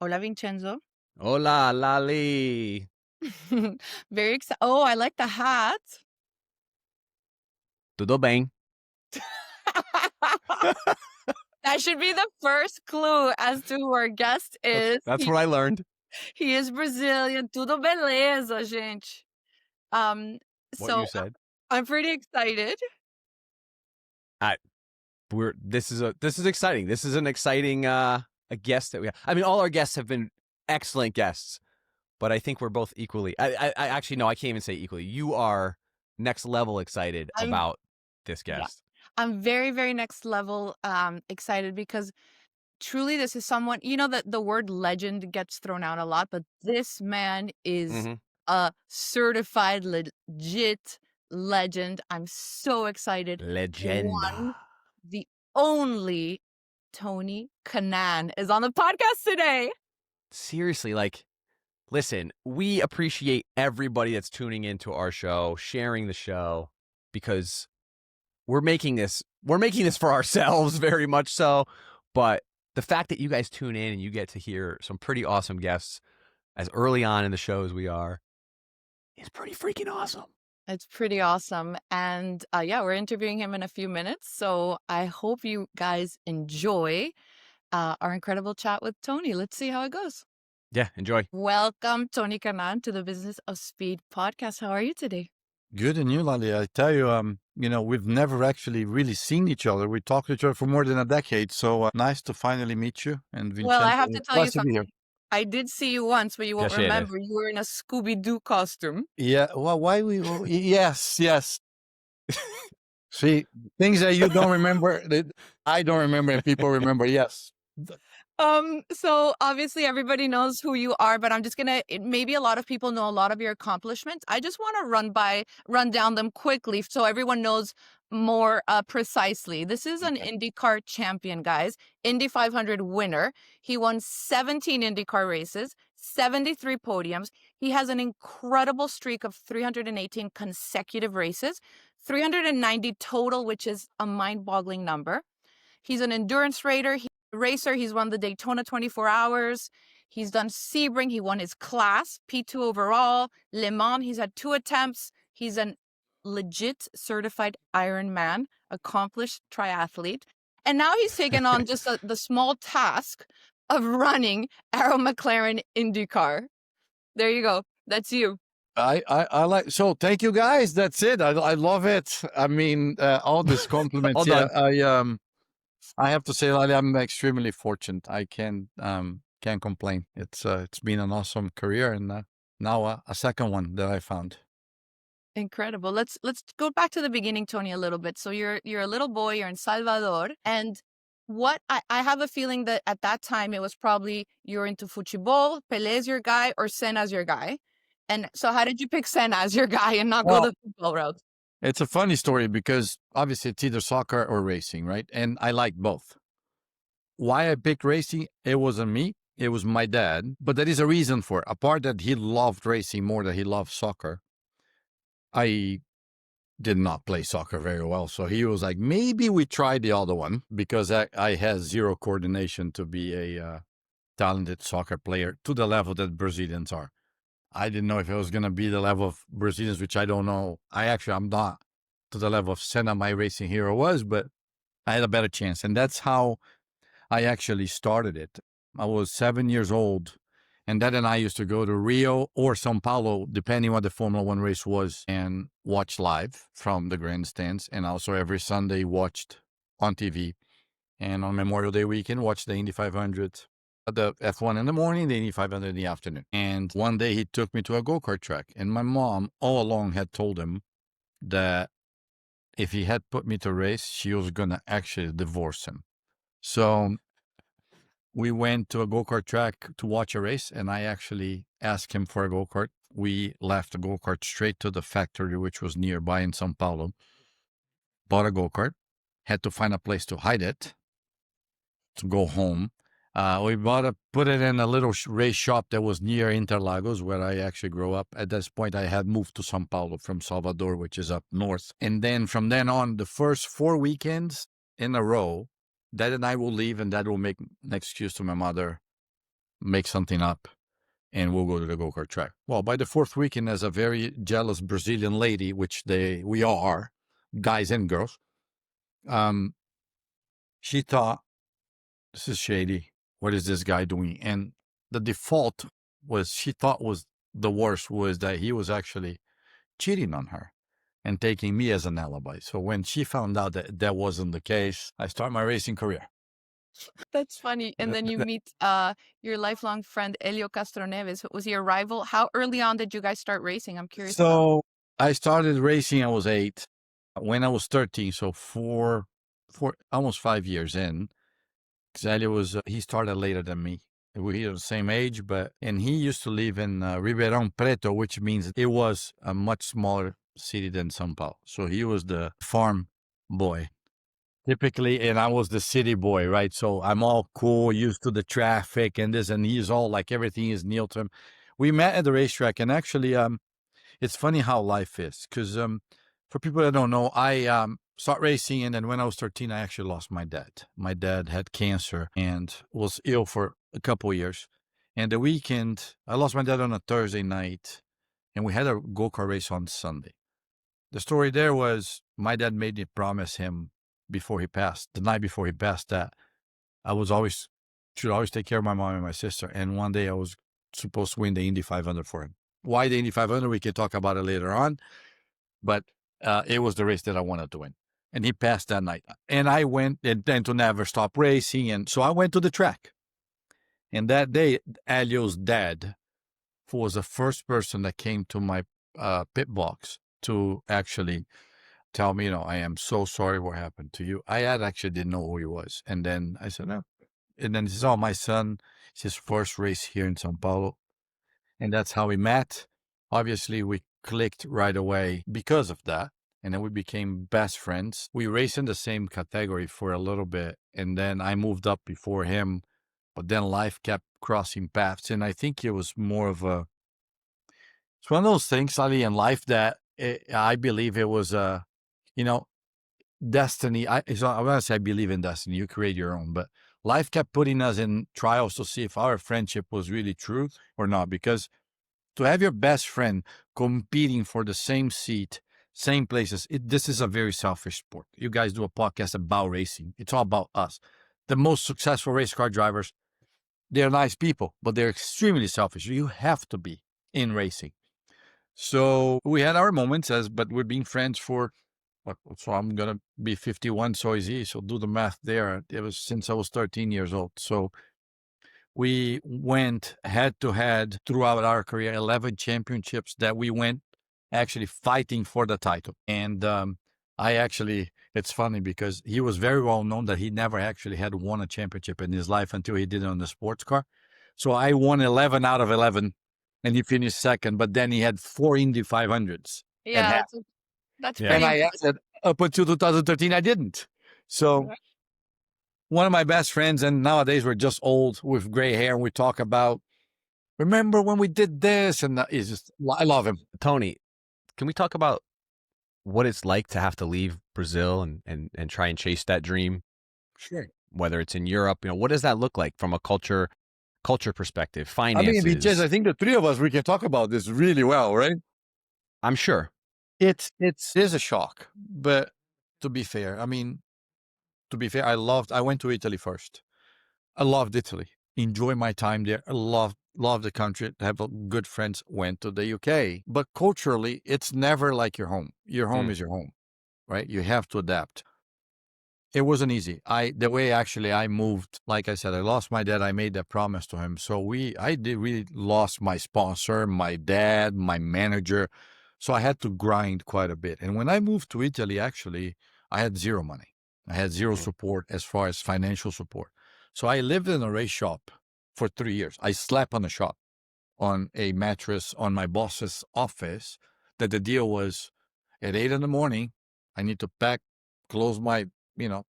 Hola, Vincenzo. Hola, Lali. Very excited. Oh, I like the hat. Tudo bem? That should be the first clue as to who our guest is. That's what I learned. He is Brazilian. Tudo beleza, gente. Um, What you so said. I'm pretty excited. I this is exciting. This is an exciting a guest that we have. I mean, all our guests have been excellent guests, but I think we're both equally. I actually no, I can't even say equally. You are next level excited I'm about this yeah, guest. I'm very, very next level excited because truly this is someone, that the word legend gets thrown out a lot, but this man is Mm-hmm. a certified legit legend. I'm so excited. Legenda. One, the only Tony Kanaan is on the podcast today. Seriously, like, listen, we appreciate everybody that's tuning into our show, sharing the show, because we're making this for ourselves very much so, but the fact that you guys tune in and you get to hear some pretty awesome guests as early on in the show as we are is pretty freaking awesome. It's pretty awesome. And yeah, we're interviewing him in a few minutes. So I hope you guys enjoy our incredible chat with Tony. Let's see how it goes. Yeah, enjoy. Welcome, Tony Kanaan, to the Business of Speed podcast. How are you today? Good, and you, Lali? I tell you, we've never actually really seen each other. We talked to each other for more than a decade, so nice to finally meet you. And Well, I Vincenzo, have to tell you glad to be here. something. I did see you once, but you won't Piacere. remember. You were in a Scooby-Doo costume. Yeah, well, yes. See, things that you don't remember, that I don't remember, and people remember, yes. So obviously everybody knows who you are, but I'm just maybe a lot of people know a lot of your accomplishments. I just want to run down them quickly so everyone knows more precisely. This is an IndyCar champion, guys. Indy 500 winner. He won 17 IndyCar races, 73 podiums. He has an incredible streak of 318 consecutive races, 390 total, which is a mind-boggling number. He's an endurance racer. He's won the Daytona 24 Hours. He's done Sebring. He won his class, P2 overall. Le Mans, he's had 2 attempts. He's an legit certified Ironman, accomplished triathlete. And now he's taken on just the small task of running Arrow McLaren IndyCar. There you go. That's you. I like, so thank you guys. That's it. I love it. I mean, all these compliments. All Yeah, done. I have to say, Lali, I'm extremely fortunate. I can't complain. It's been an awesome career, and now a second one that I found. Incredible. Let's go back to the beginning, Tony, a little bit. So you're a little boy, you're in Salvador, and what I have a feeling that at that time it was probably you're into futebol, Pele's your guy, or Senna's your guy. And so how did you pick Senna as your guy and not go Well, the football route? it's a funny story because obviously it's either soccer or racing, right? And I like both. Why I picked racing, it wasn't me, it was my dad. But there is a reason for it. Apart that he loved racing more than he loved soccer, I did not play soccer very well. So he was like, maybe we try the other one, because I had zero coordination to be a talented soccer player to the level that Brazilians are. I didn't know if it was going to be the level of Brazilians, which I don't know. I'm not to the level of Senna, my racing hero was, but I had a better chance. And that's how I actually started it. I was 7 years old, and Dad and I used to go to Rio or Sao Paulo, depending what the Formula One race was, and watch live from the grandstands. And also every Sunday watched on TV. And on Memorial Day weekend, watched the Indy 500, the F1 in the morning, the Indy 500 in the afternoon. And one day he took me to a go-kart track, and my mom all along had told him that if he had put me to race, she was going to actually divorce him. So we went to a go-kart track to watch a race, and I actually asked him for a go-kart. We left the go-kart straight to the factory, which was nearby in Sao Paulo, bought a go-kart, had to find a place to hide it, to go home. We put it in a little race shop that was near Interlagos, where I actually grew up. At this point, I had moved to Sao Paulo from Salvador, which is up north. And then from then on, the first 4 weekends in a row, Dad and I will leave, and Dad will make an excuse to my mother. make something up, and we'll go to the go-kart track. Well, by the fourth weekend, as a very jealous Brazilian lady, which we are, guys and girls, she thought, this is shady. What is this guy doing? And the default she thought was the worst was that he was actually cheating on her and taking me as an alibi. So when she found out that that wasn't the case, I start my racing career. That's funny. And then you meet your lifelong friend Elio Castroneves. Was he a rival? How early on did you guys start racing? I'm curious about. So I started racing, I was 8. When I was 13, so four, almost 5 years in, because Elio he started later than me. We were the same age, and he used to live in Ribeirão Preto, which means it was a much smaller city than São Paulo. So he was the farm boy, typically, and I was the city boy, right? So I'm all cool, used to the traffic and this, and he's all like everything is new to him. We met at the racetrack, and actually, it's funny how life is, because for people that don't know, I started racing, and then when I was 13, I actually lost my dad. My dad had cancer and was ill for a couple of years. And the weekend, I lost my dad on a Thursday night, and we had a go-kart race on Sunday. The story there was my dad made me promise him before he passed, the night before he passed, that I should always take care of my mom and my sister. And one day I was supposed to win the Indy 500 for him. Why the Indy 500? We can talk about it later on. But it was the race that I wanted to win. And he passed that night. And I went and to never stop racing. And so I went to the track. And that day, Elio's dad was the first person that came to my pit box to actually tell me, I am so sorry what happened to you. I actually didn't know who he was. And then I said, no. And then he said, my son, it's his first race here in São Paulo. And that's how we met. Obviously, we clicked right away because of that. And then we became best friends. We raced in the same category for a little bit. And then I moved up before him. But then life kept crossing paths. And I think it was more of it's one of those things, Ali, in life that I believe it was, destiny. I want to say I believe in destiny. You create your own. But life kept putting us in trials to see if our friendship was really true or not. Because to have your best friend competing for the same seat, same places, this is a very selfish sport. You guys do a podcast about racing. It's all about us. The most successful race car drivers, they're nice people, but they're extremely selfish. You have to be in racing. So we had our moments, but we've been friends for, so I'm going to be 51, so is he. So do the math there. It was since I was 13 years old. So we went head to head throughout our career, 11 championships that we went actually fighting for the title. And it's funny because he was very well known that he never actually had won a championship in his life until he did it on the sports car. So I won 11 out of 11 and he finished second, but then he had 4 Indy 500s. Yeah, that's pretty And I impressive. said, up until 2013, I didn't. So one of my best friends, and nowadays we're just old with gray hair, and we talk about, remember when we did this? And I love him. Tony, can we talk about what it's like to have to leave Brazil and try and chase that dream? Sure. Whether it's in Europe, what does that look like from a culture perspective, finances? I mean, I think the three of us, we can talk about this really well, right? I'm sure. It is a shock, but to be fair, I went to Italy first. I loved Italy. Enjoy my time there. I love the country. Have good friends. Went to the UK. But culturally, it's never like your home. Your home is your home, right? You have to adapt. It wasn't easy. The way actually I moved, like I said, I lost my dad. I made that promise to him. So I did really lost my sponsor, my dad, my manager. So I had to grind quite a bit. And when I moved to Italy, actually, I had zero money. I had zero support as far as financial support. So I lived in a race shop for 3 years. I slept on a shop, on a mattress, on my boss's office, that the deal was at 8 a.m, I need to pack, close my,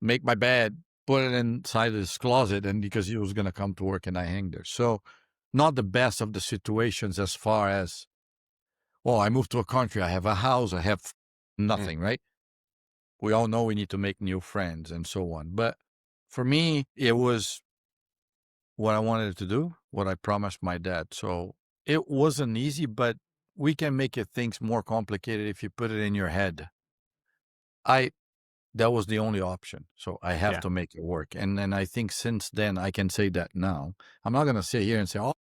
make my bed, put it inside his closet, and because he was going to come to work and I hang there. So not the best of the situations as far as, well, I moved to a country, I have a house, I have nothing, right? We all know we need to make new friends and so on. But for me, it was what I wanted to do. what I promised my dad. So it wasn't easy, but we can make it things more complicated if you put it in your head. That was the only option. So I have Yeah. to make it work. And then I think since then I can say that now. I'm not going to sit here and say, oh,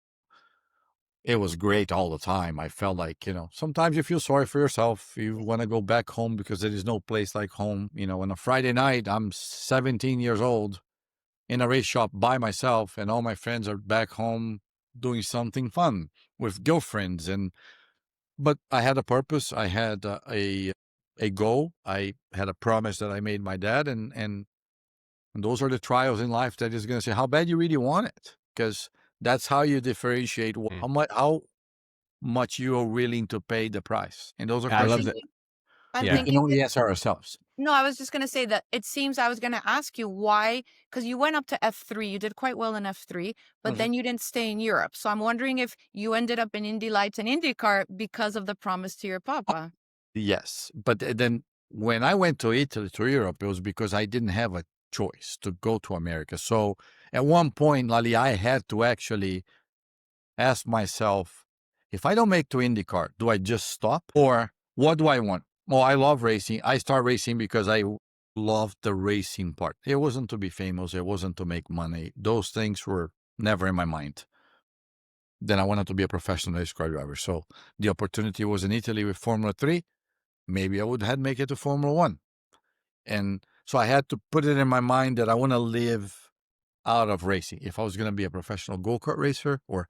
it was great all the time. I felt like, sometimes you feel sorry for yourself. You want to go back home because there is no place like home. On a Friday night, I'm 17 years old in a race shop by myself, and all my friends are back home doing something fun with girlfriends. But I had a purpose. I had a goal. I had a promise that I made my dad, and those are the trials in life that is going to say how bad you really want it, because that's how you differentiate how much you are willing to pay the price. And those are I I'm love questions that. thinking, I'm Yeah. we can thinking. only answer ourselves. No, I was just going to say that it seems I was going to ask you why, because you went up to F3. You did quite well in F3, but then you didn't stay in Europe. So I'm wondering if you ended up in Indy Lights and IndyCar because of the promise to your papa. Yes. But then when I went to Italy, to Europe, it was because I didn't have a choice to go to America. So at one point, Lali, I had to actually ask myself, if I don't make to IndyCar, do I just stop? Or what do I want? Well, I love racing. I start racing because I loved the racing part. It wasn't to be famous. It wasn't to make money. Those things were never in my mind. Then I wanted to be a professional race car driver. So the opportunity was in Italy with Formula 3. Maybe I would have make it to Formula 1. And so I had to put it in my mind that I want to live out of racing. If I was going to be a professional go-kart racer, or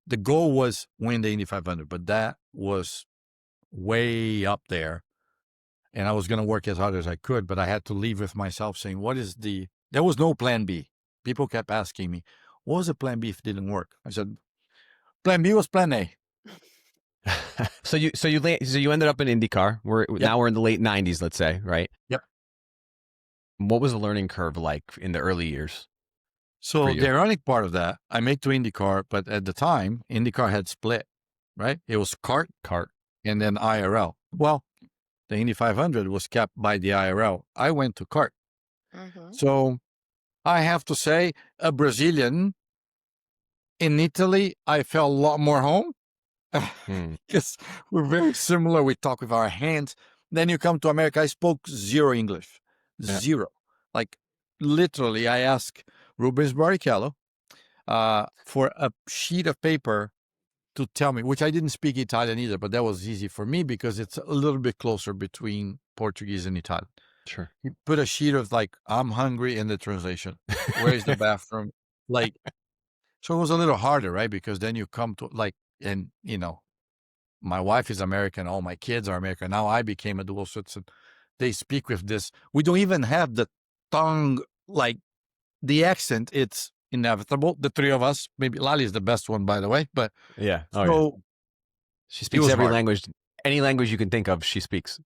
the goal was win the Indy 500, but that was way up there. And I was going to work as hard as I could, but I had to leave with myself saying, there was no plan B. People kept asking me, what was the plan B if it didn't work? I said, plan B was plan A. So you ended up in IndyCar. Now we're in the late 90s, let's say, right? Yep. What was the learning curve like in the early years? So the ironic part of that, I made to IndyCar, but at the time, IndyCar had split, right? It was kart, and then IRL. Well, the Indy 500 was kept by the IRL. I went to kart. So I have to say, a Brazilian in Italy, I felt a lot more home because we're very similar. We talk with our hands. Then you come to America, I spoke zero English, zero. Like literally, I asked Rubens Barrichello for a sheet of paper to tell me, which I didn't speak Italian either, but that was easy for me because it's a little bit closer between Portuguese and Italian. Sure. He put a sheet of like, I'm hungry in the translation. Where is the bathroom? Like, so it was a little harder, right? Because then you come to and my wife is American. All my kids are American. Now I became a dual citizen. They speak with this. We don't even have the tongue, like the accent. It's inevitable. The three of us, maybe Lali is the best one, by the way. But yeah, she speaks every language, any language you can think of. She speaks.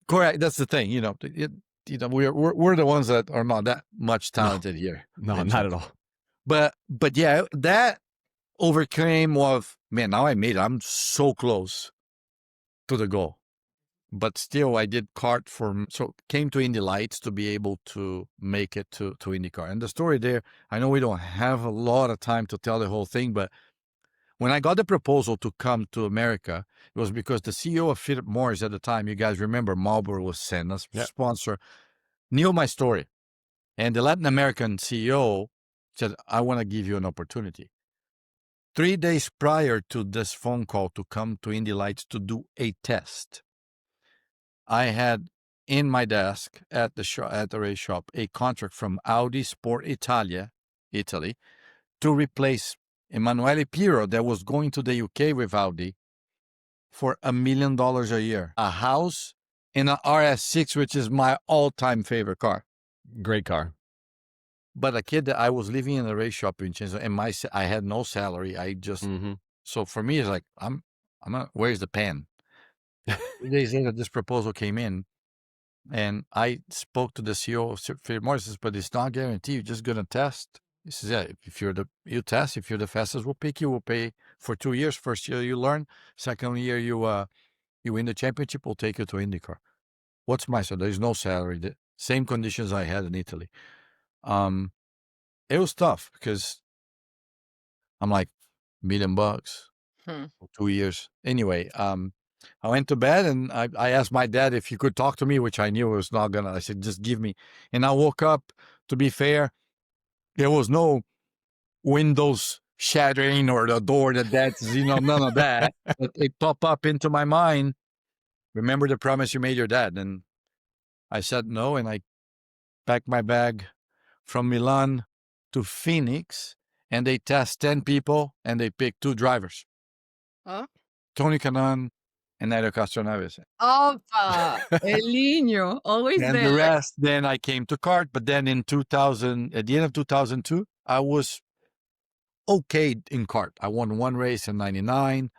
Correct. That's the thing. We're the ones that are not that much talented here. No, not at all. But yeah, that overcame of, man, now I made it. I'm so close to the goal. But still, I did kart so came to Indy Lights to be able to make it to IndyCar. And the story there, I know we don't have a lot of time to tell the whole thing, but when I got the proposal to come to America, it was because the CEO of Philip Morris at the time, you guys remember Marlboro was Senna's sponsor, knew my story. And the Latin American CEO said, I want to give you an opportunity. 3 days prior to this phone call to come to Indy Lights to do a test, I had in my desk at the race shop a contract from Audi Sport Italia, Italy, to replace Emanuele Pirro that was going to the UK with Audi for $1 million a year, a house in an RS6, which is my all-time favorite car. Great car. But a kid that I was living in a race shop in Chinese, and I had no salary. I just so for me it's like I'm not. Where's the pen? 3 days later, this proposal came in, and I spoke to the CEO of Philip Morris. Says, but it's not guaranteed. You're just gonna test. He says, yeah, if you test, if you're the fastest, we'll pick you. We'll pay for 2 years. First year you learn. Second year you win the championship. We'll take you to IndyCar. What's my so there's no salary. The same conditions I had in Italy. It was tough because I'm like, $1 million Hmm. for 2 years. Anyway, I went to bed and I asked my dad if he could talk to me, which I knew was not gonna. I said, just give me. And I woke up, to be fair, there was no windows shattering or the door that's, none of that. But it popped up into my mind. Remember the promise you made your dad? And I said no, and I packed my bag from Milan to Phoenix, and they test 10 people, and they pick 2 drivers, Huh? Tony Kanaan and Nairo Castroneves. Opa, El Niño, always And there. the rest, then I came to kart. But then in 2000, at the end of 2002, I was okay in kart. I won 1 race in 99.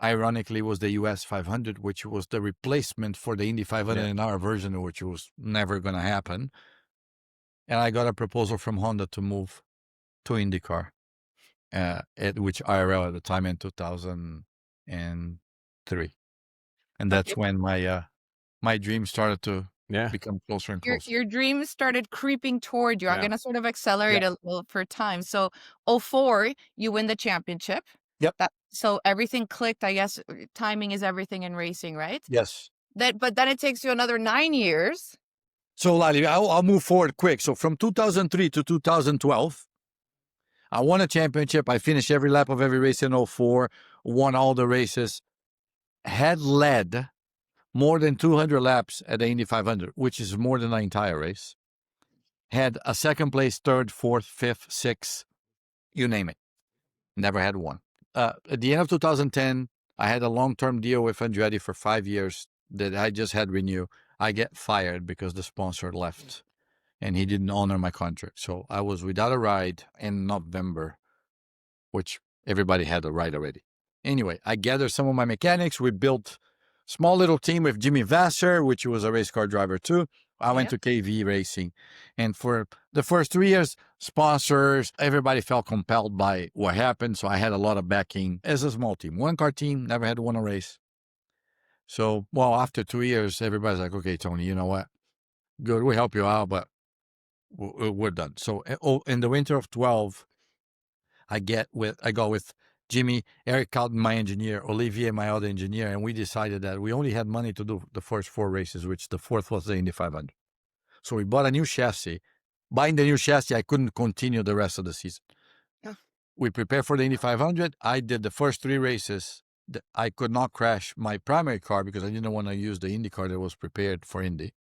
Ironically, was the US 500, which was the replacement for the Indy 500 in our version, which was never going to happen. And I got a proposal from Honda to move to IndyCar, which IRL at the time in 2003. And that's Okay. when my dream started to become closer and closer. Your dreams started creeping toward you. I'm Yeah. going to sort of accelerate a little for time. So 04, you win the championship. Yep. So everything clicked. I guess timing is everything in racing, right? Yes. But then it takes you another 9 years. So, Lali, I'll move forward quick. So from 2003 to 2012, I won a championship. I finished every lap of every race in 04, won all the races, had led more than 200 laps at the Indy 500, which is more than the entire race. Had a second place, third, fourth, fifth, sixth, you name it. Never had one. At the end of 2010, I had a long-term deal with Andretti for 5 years that I just had renew. I get fired because the sponsor left and he didn't honor my contract. So I was without a ride in November, which everybody had a ride already. Anyway, I gathered some of my mechanics. We built small little team with Jimmy Vassar, which was a race car driver too. I went to KV Racing. And for the first 3 years, sponsors, everybody felt compelled by what happened. So I had a lot of backing as a small team. 1-car team, never had won a race. So, well, after 2 years, everybody's like, okay, Tony, you know what? Good, we'll help you out, but we're done. So in the winter of 12, I go with Jimmy, Eric Cotton, my engineer, Olivier, my other engineer, and we decided that we only had money to do the first 4 races, which the fourth was the Indy 500. So we bought a new chassis. Buying the new chassis, I couldn't continue the rest of the season. Yeah. We prepared for the Indy 500. I did the first 3 races. I could not crash my primary car because I didn't want to use the Indy car that was prepared for Indy.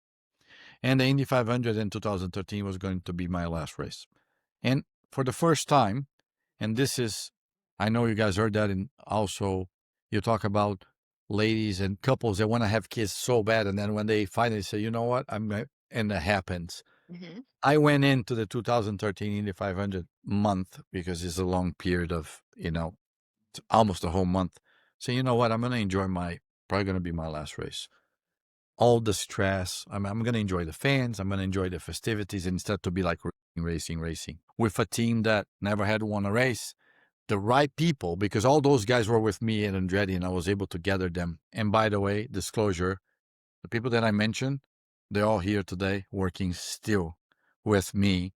And the Indy 500 in 2013 was going to be my last race. And for the first time, and this is, I know you guys heard that, and also you talk about ladies and couples that want to have kids so bad, and then when they finally say, you know what, and that happens. Mm-hmm. I went into the 2013 Indy 500 month because it's a long period of, almost a whole month. So you know what, I'm going to enjoy probably going to be my last race. All the stress, I'm going to enjoy the fans, I'm going to enjoy the festivities instead to be like racing. With a team that never had won a race, the right people, because all those guys were with me at Andretti and I was able to gather them. And by the way, disclosure, the people that I mentioned, they're all here today working still with me.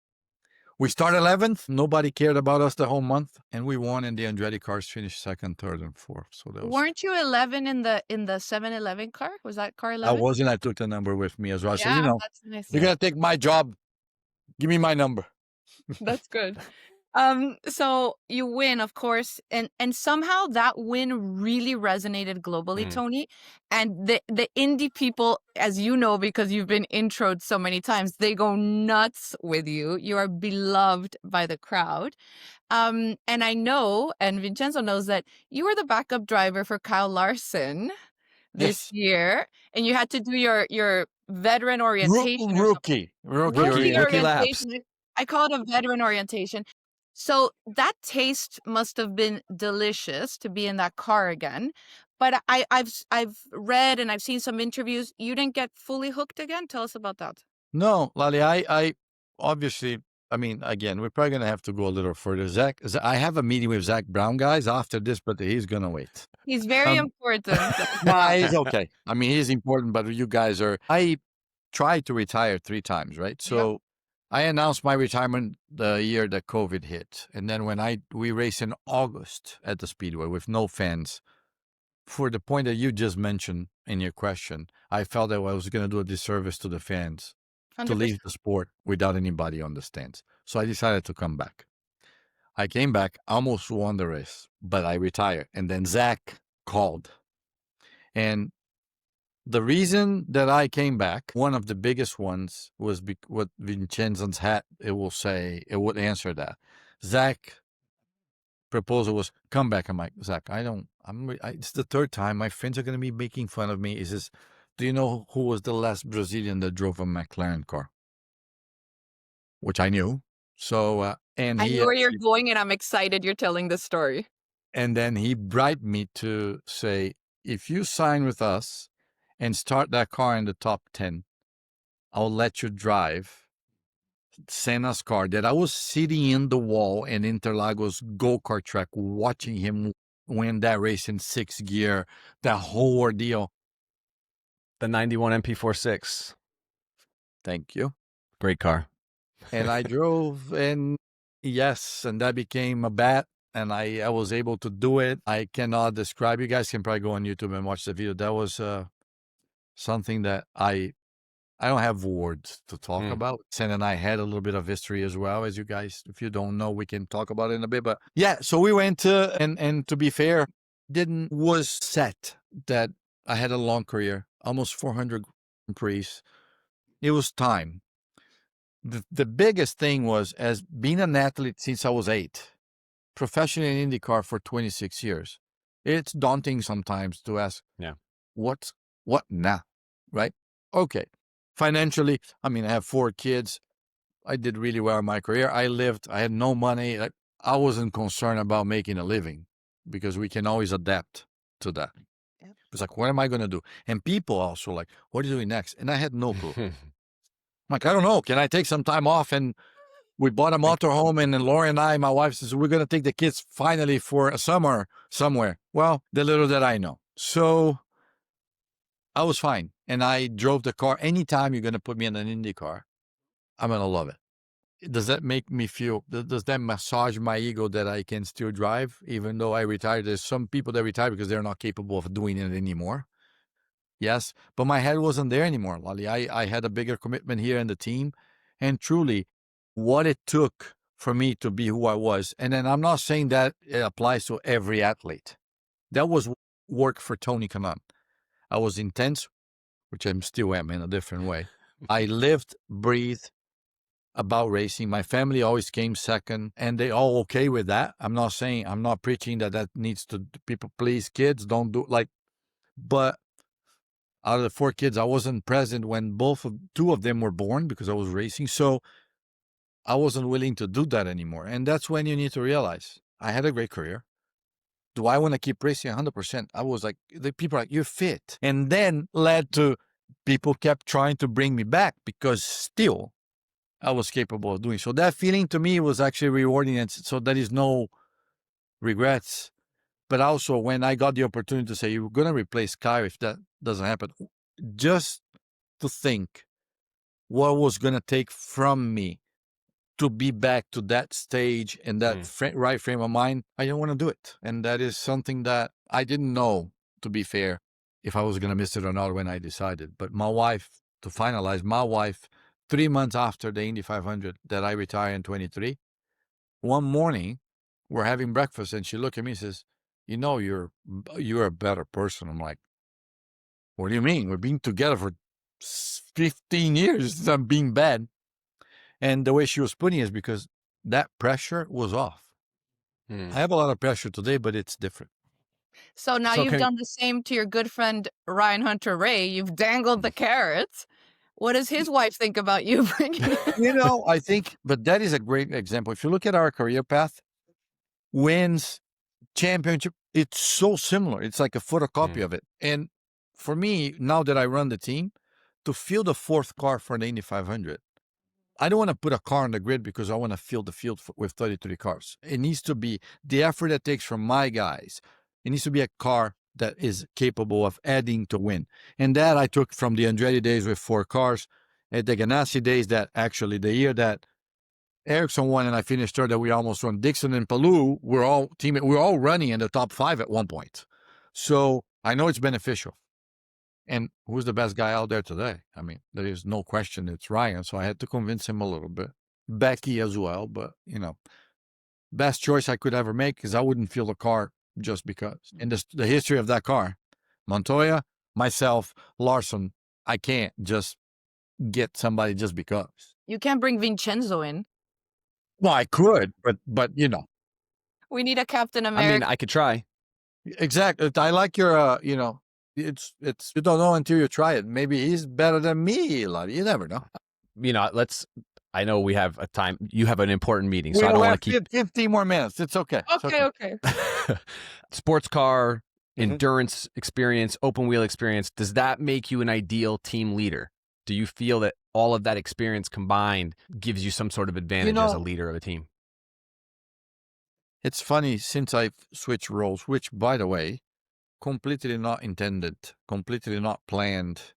We started 11th. Nobody cared about us the whole month, and we won. And the Andretti cars finished 2nd, 3rd, and 4th. So that was. Weren't you 11 in the 7-Eleven car? Was that car 11? I wasn't. I took the number with me as well. Yeah, So that's nice. you're gonna take my job. Give me my number. That's good. So you win, of course, and somehow that win really resonated globally, Tony. And the Indy people, as you know, because you've been introed so many times, they go nuts with you. You are beloved by the crowd. And I know, and Vincenzo knows, that you were the backup driver for Kyle Larson this year, and you had to do your veteran orientation. Rookie laps. I call it a veteran orientation. So that taste must have been delicious to be in that car again. But I've read and I've seen some interviews. You didn't get fully hooked again. Tell us about that. No, Lali, I obviously, I mean, again, we're probably going to have to go a little further. Zach, I have a meeting with Zach Brown, guys, after this, but he's going to wait. He's very important. Nah, he's okay. I mean, he's important, but you guys are, I tried to retire 3 times, right? So I announced my retirement the year that COVID hit. And then when we raced in August at the Speedway with no fans, for the point that you just mentioned in your question, I felt that I was going to do a disservice to the fans to 100%. leave the sport without anybody on the stands. So I decided to come back. I came back, almost won the race, but I retired. And then Zach called. And the reason that I came back, one of the biggest ones, was what Vincenzo's hat, it would answer that. Zach proposal was come back. I'm like, Zach, it's the third time. My friends are going to be making fun of me. He says, do you know who was the last Brazilian that drove a McLaren car? Which I knew. So, and I he know where you're actually, going, and I'm excited you're telling this story. and then he bribed me to say, if you sign with us and start that car in the top 10, I'll let you drive Senna's car that I was sitting in the wall in Interlagos go-kart track watching him win that race in 6th gear, that whole ordeal. The 91 MP46. Thank you. Great car. And I drove, and yes, and that became a bet, and I was able to do it. I cannot describe. You guys can probably go on YouTube and watch the video. That was something that I don't have words to talk about. Sen and I had a little bit of history as well, as you guys, if you don't know, we can talk about it in a bit. But yeah, so we went and to be fair, was set that I had a long career, almost 400 Grand Prix. It was time. The biggest thing was, as being an athlete since I was 8, professionally in IndyCar for 26 years, it's daunting sometimes to ask, what now, right? Okay. Financially, I mean, I have 4 kids. I did really well in my career. I had no money. I wasn't concerned about making a living because we can always adapt to that. Yep. It's like, what am I going to do? And people also like, what are you doing next? And I had no clue. Like, I don't know. Can I take some time off? And we bought a motorhome, and then Lori and I, my wife says, we're going to take the kids finally for a summer somewhere. Well, the little that I know. So I was fine. And I drove the car. Anytime you're going to put me in an Indy car, I'm going to love it. Does that make me feel, does that massage my ego that I can still drive, even though I retired? There's some people that retire because they're not capable of doing it anymore. Yes, but my head wasn't there anymore, Lali. I had a bigger commitment here in the team. And truly, what it took for me to be who I was. And then I'm not saying that it applies to every athlete. That was work for Tony Kanaan. I was intense, which I still am in a different way. I lived, breathed about racing. My family always came second, and they all okay with that. I'm not preaching that needs to, people, please, kids, don't do but out of the 4 kids, I wasn't present when 2 of them were born because I was racing. So I wasn't willing to do that anymore. And that's when you need to realize I had a great career. Do I want to keep racing 100%? I was like, the people are like, you're fit. And then led to people kept trying to bring me back because still I was capable of doing. So that feeling to me was actually rewarding. And so there is no regrets. But also when I got the opportunity to say, you're going to replace Kyle if that doesn't happen, just to think what was going to take from me to be back to that stage and that right frame of mind, I didn't want to do it. And that is something that I didn't know, to be fair, if I was going to miss it or not when I decided. But my wife, to finalize, 3 months after the Indy 500 that I retired in 23, one morning we're having breakfast and she looked at me and says, you know, you're a better person. I'm like, what do you mean? We've been together for 15 years. I'm being bad. And the way she was putting it is because that pressure was off. I have a lot of pressure today, but it's different. So now you've done the same to your good friend Ryan Hunter-Reay. You've dangled the carrots. What does his wife think about you bringing I think, but that is a great example. If you look at our career path, wins, championship, it's so similar. It's like a photocopy of it. And for me, now that I run the team, to field the 4th car for the Indy 500, I don't want to put a car on the grid because I want to field the field with 33 cars. It needs to be the effort it takes from my guys. It needs to be a car that is capable of adding to win. And that I took from the Andretti days with 4 cars. At the Ganassi days, that actually the year that Ericsson won and I finished third, that we almost won. Dixon and Palou, we're all running in the top 5 at one point. So I know it's beneficial. And who's the best guy out there today? I mean, there is no question it's Ryan. So I had to convince him a little bit. Becky as well, but best choice I could ever make is I wouldn't feel the car just because. In the history of that car, Montoya, myself, Larson, I can't just get somebody just because. You can't bring Vincenzo in. Well, I could, but We need a Captain I America. mean, I could try. exactly. I like your, it's you don't know until you try it. Maybe he's better than me. You never know. I know we have a time. You have an important meeting, so I We'll don't want have to keep 15 more minutes. It's okay. It's Okay. sports car, Mhm. endurance experience, open wheel experience. Does that make you an ideal team leader? Do you feel that all of that experience combined gives you some sort of advantage as a leader of a team? It's funny, since I've switched roles, which, by the way, completely not intended, completely not planned,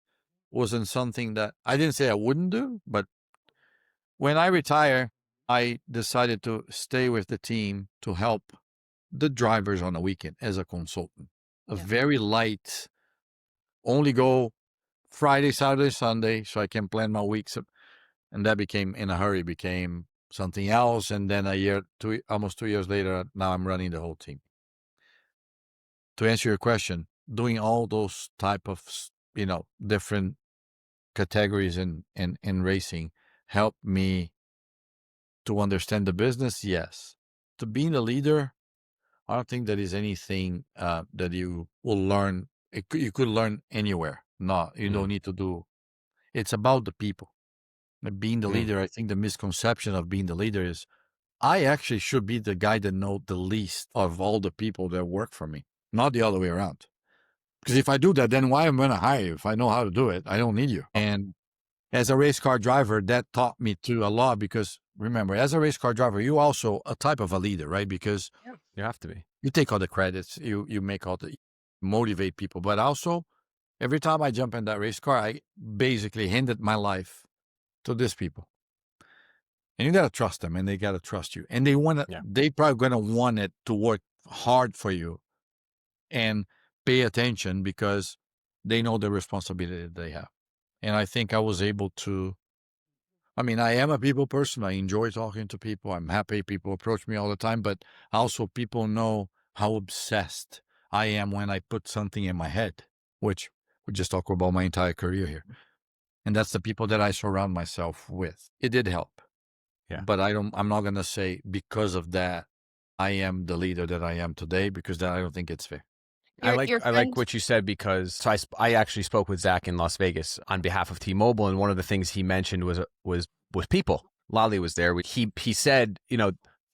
wasn't something that I didn't say I wouldn't do, but when I retire, I decided to stay with the team to help the drivers on the weekend as a consultant. A Yeah. very light, only go Friday, Saturday, Sunday, so I can plan my weeks. And that became, in a hurry, became something else. And then almost 2 years later, now I'm running the whole team. To answer your question, doing all those type of, different categories in racing helped me to understand the business. Yes. To being a leader, I don't think there is anything that you will learn. You could learn anywhere. No, you don't need to do. It's about the people. Being the leader, I think the misconception of being the leader is I actually should be the guy that knows the least of all the people that work for me, not the other way around. Because if I do that, then why am I going to hire you? If I know how to do it, I don't need you. And as a race car driver, that taught me to a lot, because remember, as a race car driver, you also a type of a leader, right? Because You have to be. you take all the credits, you make all the motivate people, but also every time I jump in that race car, I basically handed my life to these people. And you got to trust them, and they got to trust you. And they probably going to want it to work hard for you and pay attention, because they know the responsibility that they have. And I think I was able to, I am a people person. I enjoy talking to people. I'm happy people approach me all the time, but also people know how obsessed I am when I put something in my head, which we just talk about my entire career here. And that's the people that I surround myself with. It did help. Yeah. But I'm not going to say because of that, I am the leader that I am today, because I don't think it's fair. I like what you said, because I actually spoke with Zach in Las Vegas on behalf of T-Mobile, and one of the things he mentioned was people. Lally was there. He said,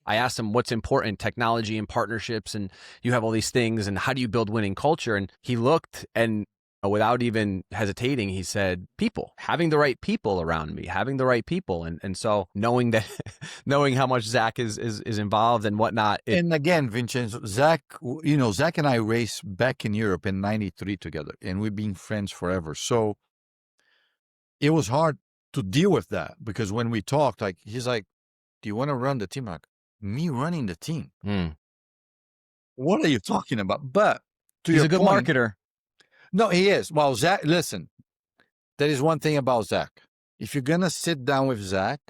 I asked him what's important, technology and partnerships, and you have all these things, and how do you build winning culture? And he looked, and without even hesitating, he said, people, having the right people around me, having the right people. And so knowing how much Zach is involved and whatnot. And again, Vincenzo, Zach and I raced back in Europe in 93 together, and we've been friends forever. So it was hard to deal with that, because when we talked, he's like, do you want to run the team? I'm like, me running the team? What are you talking about? But he's a good marketer. No, he is. Well, Zach, listen, there is one thing about Zach. If you're going to sit down with Zach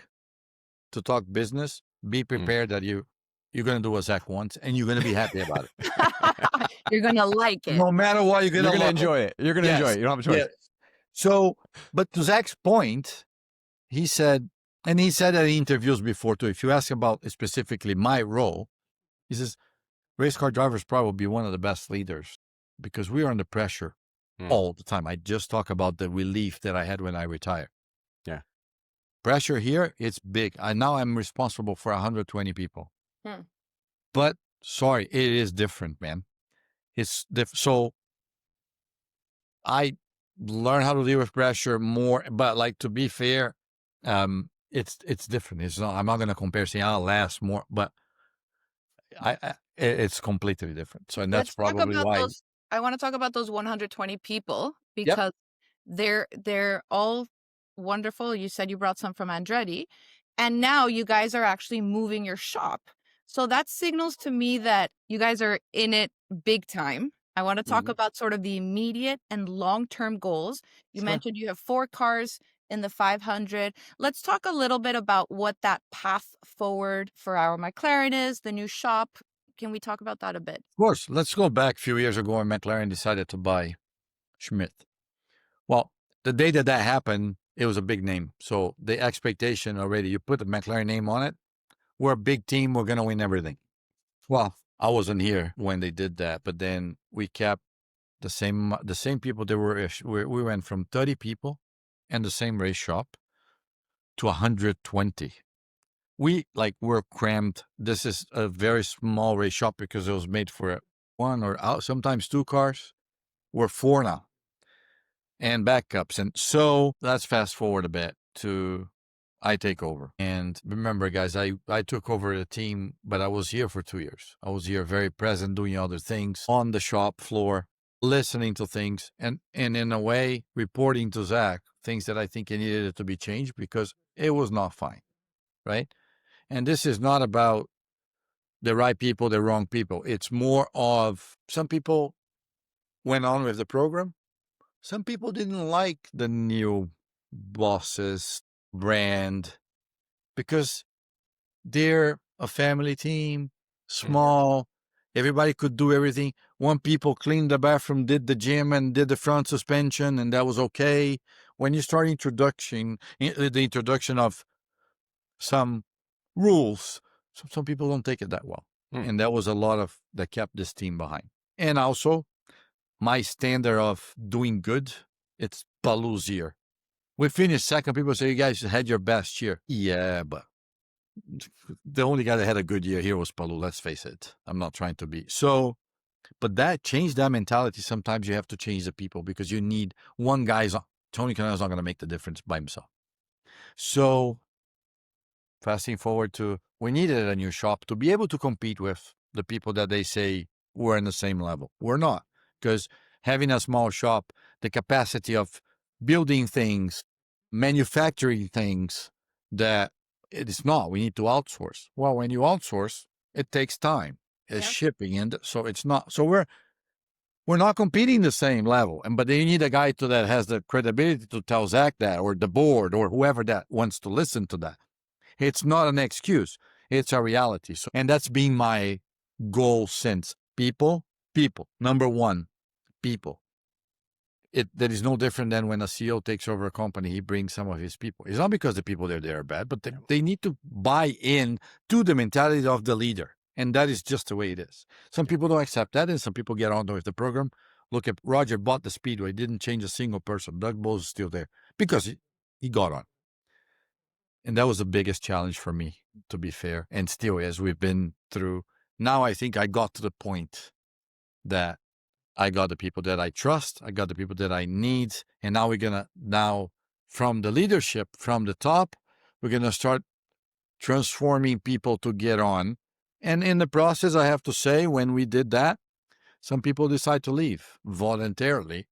to talk business, be prepared that you're going to do what Zach wants, and you're going to be happy about it. You're going to like it. No matter what, you're going to enjoy it. You're going to enjoy it. You don't have a choice. Yes. So, but to Zach's point, he said that in interviews before too, if you ask about specifically my role, he says, race car drivers probably be one of the best leaders, because we are under pressure all the time. I just talk about the relief that I had when I retired. Yeah. Pressure here, it's big. Now I'm responsible for 120 people. But sorry, it is different, man. It's different. So I learn how to deal with pressure more, but to be fair, it's different. It's not, I'm not going to compare saying I'll last more, but it's completely different. So, and that's probably why. I want to talk about those 120 people, because they're all wonderful. You said you brought some from Andretti, and now you guys are actually moving your shop. So that signals to me that you guys are in it big time. I want to talk about sort of the immediate and long-term goals. You Sure. mentioned you have 4 cars in the 500. Let's talk a little bit about what that path forward for Arrow McLaren is, the new shop. Can we talk about that a bit? Of course, let's go back a few years ago when McLaren decided to buy Schmidt. Well, the day that happened, it was a big name. So the expectation already, you put the McLaren name on it, we're a big team, we're going to win everything. Well, I wasn't here when they did that, but then we kept the same people. We went from 30 people and the same race shop to 120. We're crammed. This is a very small race shop because it was made for one or sometimes 2 cars. We're 4 now. And backups. And so let's fast forward a bit to I take over. And remember, guys, I took over the team, but I was here for 2 years. I was here very present, doing other things on the shop floor, listening to things, and in a way, reporting to Zach things that I think he needed to be changed because it was not fine, right? And this is not about the right people, the wrong people. It's more of some people went on with the program. Some people didn't like the new bosses brand because they're a family team, small. Everybody could do everything. One people cleaned the bathroom, did the gym, and did the front suspension, and that was okay. When you start the introduction of some rules, some people don't take it that well. And that was a lot of that kept this team behind. And also, my standard of doing good, it's Paloo's year. We finished second. People say, you guys had your best year. Yeah, but the only guy that had a good year here was Palou. Let's face it. I'm not trying to be. So, but that changed that mentality. Sometimes you have to change the people because you need one guy's. Tony Kanaan is not going to make the difference by himself. So, fasting forward to, we needed a new shop to be able to compete with the people that they say we're in the same level. We're not, because having a small shop, the capacity of building things, manufacturing things that it is not. We need to outsource. Well, when you outsource, it takes time. It's shipping, and so it's not. So we're not competing the same level. But then you need a guy that has the credibility to tell Zach that, or the board, or whoever that wants to listen to that. It's not an excuse. It's a reality. So, and that's been my goal since. People. Number one, people. That is no different than when a CEO takes over a company, he brings some of his people. It's not because the people there are bad, but they need to buy in to the mentality of the leader. And that is just the way it is. Some people don't accept that, and some people get on with the program. Look at Roger bought the Speedway, didn't change a single person. Doug Bowes is still there because he got on. And that was the biggest challenge for me, to be fair, and still as we've been through. Now I think I got to the point that I got the people that I trust, I got the people that I need, and now from the leadership, from the top, we're going to start transforming people to get on. And in the process, I have to say, when we did that, some people decide to leave voluntarily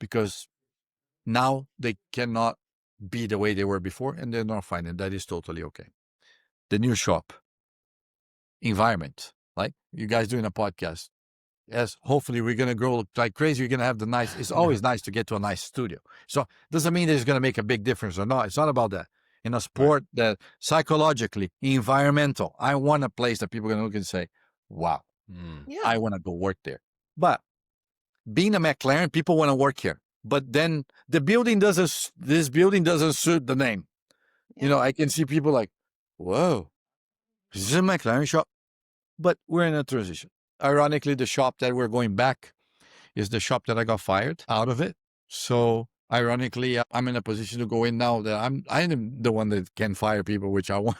because now they cannot be the way they were before, and they're not fine, and that is totally okay. The new shop, environment, like you guys doing a podcast. Yes, hopefully we're going to grow like crazy. We're going to have it's always nice to get to a nice studio. So doesn't mean that it's going to make a big difference or not. It's not about that. In a sport that psychologically, environmental, I want a place that people are going to look and say, wow, I want to go work there. But being a McLaren, people want to work here. But then this building doesn't suit the name. Yeah. I can see people like, whoa, is this a McLaren shop? But we're in a transition. Ironically, the shop that we're going back is the shop that I got fired out of it. So ironically, I'm in a position to go in now that I'm the one that can fire people, which I want.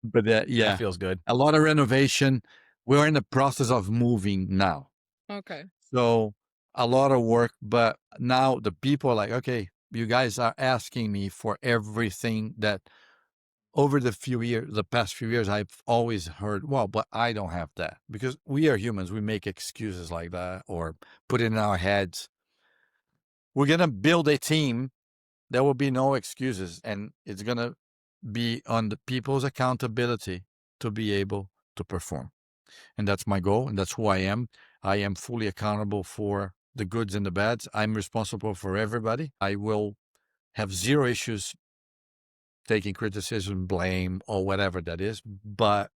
But that feels good. A lot of renovation. We're in the process of moving now. Okay. So a lot of work, but now the people are like, okay, you guys are asking me for everything that over the past few years, I've always heard, well, but I don't have that, because we are humans. We make excuses like that or put it in our heads. We're going to build a team There will be no excuses, and it's going to be on the people's accountability to be able to perform. And that's my goal, and that's who I am. I am fully accountable for the goods and the bads. I'm responsible for everybody. I will have zero issues taking criticism, blame, or whatever that is. But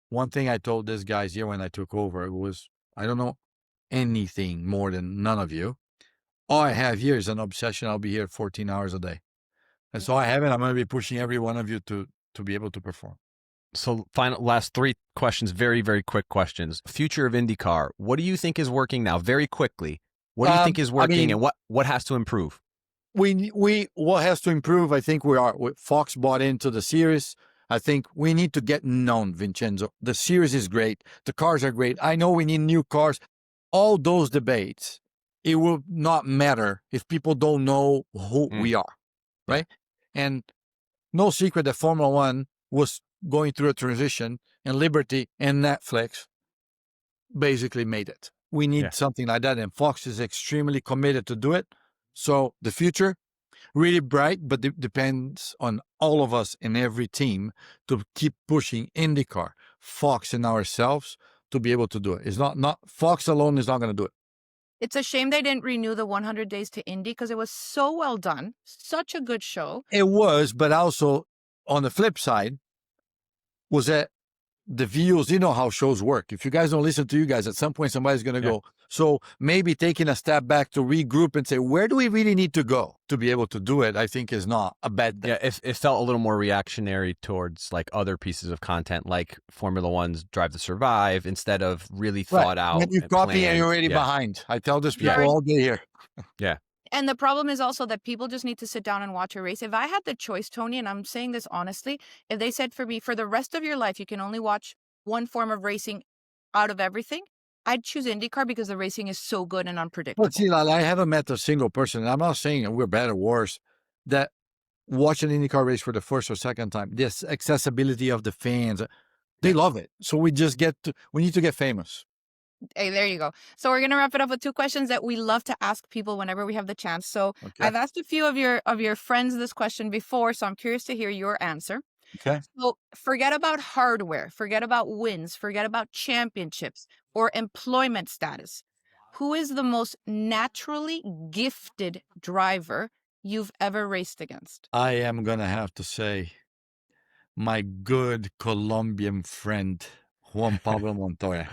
one thing I told these guys here when I took over was, I don't know anything more than none of you. All I have here is an obsession. I'll be here 14 hours a day. And so I have it. I'm going to be pushing every one of you to be able to perform. So last 3 questions, very, very quick questions. Future of IndyCar. What do you think is working now? Very quickly. What do you think is working, and what has to improve? What has to improve, I think Fox bought into the series. I think we need to get known, Vincenzo. The series is great. The cars are great. I know we need new cars. All those debates, it will not matter if people don't know who we are, right? And no secret that Formula One was going through a transition, and Liberty and Netflix basically made it. We need something like that, and Fox is extremely committed to do it. So the future, really bright, but it depends on all of us in every team to keep pushing IndyCar, Fox, and ourselves to be able to do it. It's not Fox alone is not going to do it. It's a shame they didn't renew the 100 Days to Indy because it was so well done. Such a good show. It was, but also on the flip side was that the views, you know how shows work. If you guys don't listen to you guys, at some point somebody's going to go. So maybe taking a step back to regroup and say, where do we really need to go to be able to do it, I think is not a bad thing. Yeah, it felt a little more reactionary towards like other pieces of content, like Formula One's Drive to Survive, instead of really thought out. And you copy and you're already behind. I tell this people all day here. Yeah. And the problem is also that people just need to sit down and watch a race. If I had the choice, Tony, and I'm saying this honestly, if they said for me, for the rest of your life, you can only watch one form of racing out of everything, I'd choose IndyCar because the racing is so good and unpredictable. But see, I haven't met a single person, and I'm not saying we're better or worse, that watch an IndyCar race for the first or second time. This accessibility of the fans, they love it. So we need to get famous. Hey, there you go. So we're going to wrap it up with 2 questions that we love to ask people whenever we have the chance. So I've asked a few of your friends this question before, so I'm curious to hear your answer. Okay. So forget about hardware, forget about wins, forget about championships or employment status. Who is the most naturally gifted driver you've ever raced against? I am going to have to say my good Colombian friend, Juan Pablo Montoya.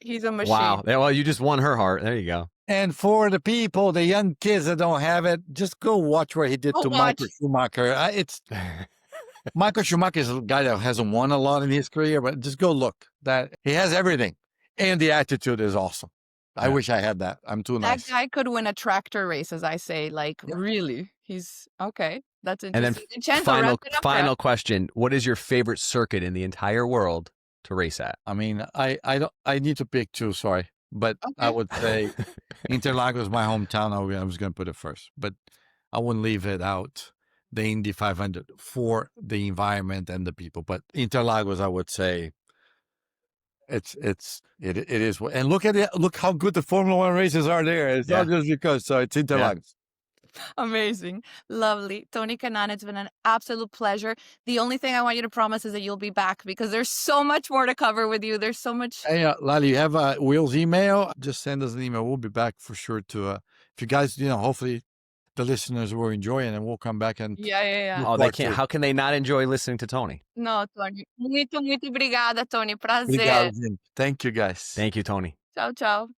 He's a machine. Wow. Well, you just won her heart. There you go. And for the people, the young kids that don't have it, just go watch what he did to Michael Schumacher. Michael Schumacher is a guy that hasn't won a lot in his career, but just go look. That he has everything, and the attitude is awesome. I wish I had that. I'm too nice. That guy could win a tractor race, as I say. Like really, he's okay. That's interesting. And then final question: what is your favorite circuit in the entire world to race at? I mean, I need to pick 2. Sorry. But I would say Interlagos, my hometown. I was going to put it first, but I wouldn't leave it out. The Indy 500 for the environment and the people. But Interlagos, I would say, it is. And look at it. Look how good the Formula One races are there. It's not just because. So it's Interlagos. Amazing. Lovely. Tony Kanaan, it's been an absolute pleasure. The only thing I want you to promise is that you'll be back because there's so much more to cover with you. There's so much. Hey, Lali, you have Will's email? Just send us an email. We'll be back for sure to, if you guys, hopefully the listeners will enjoy it and we'll come back and. Yeah. Oh, they can't. How can they not enjoy listening to Tony? No, Tony. Muito obrigada, Tony. Prazer. Obrigado, Thank you, guys. Thank you, Tony. Ciao, ciao.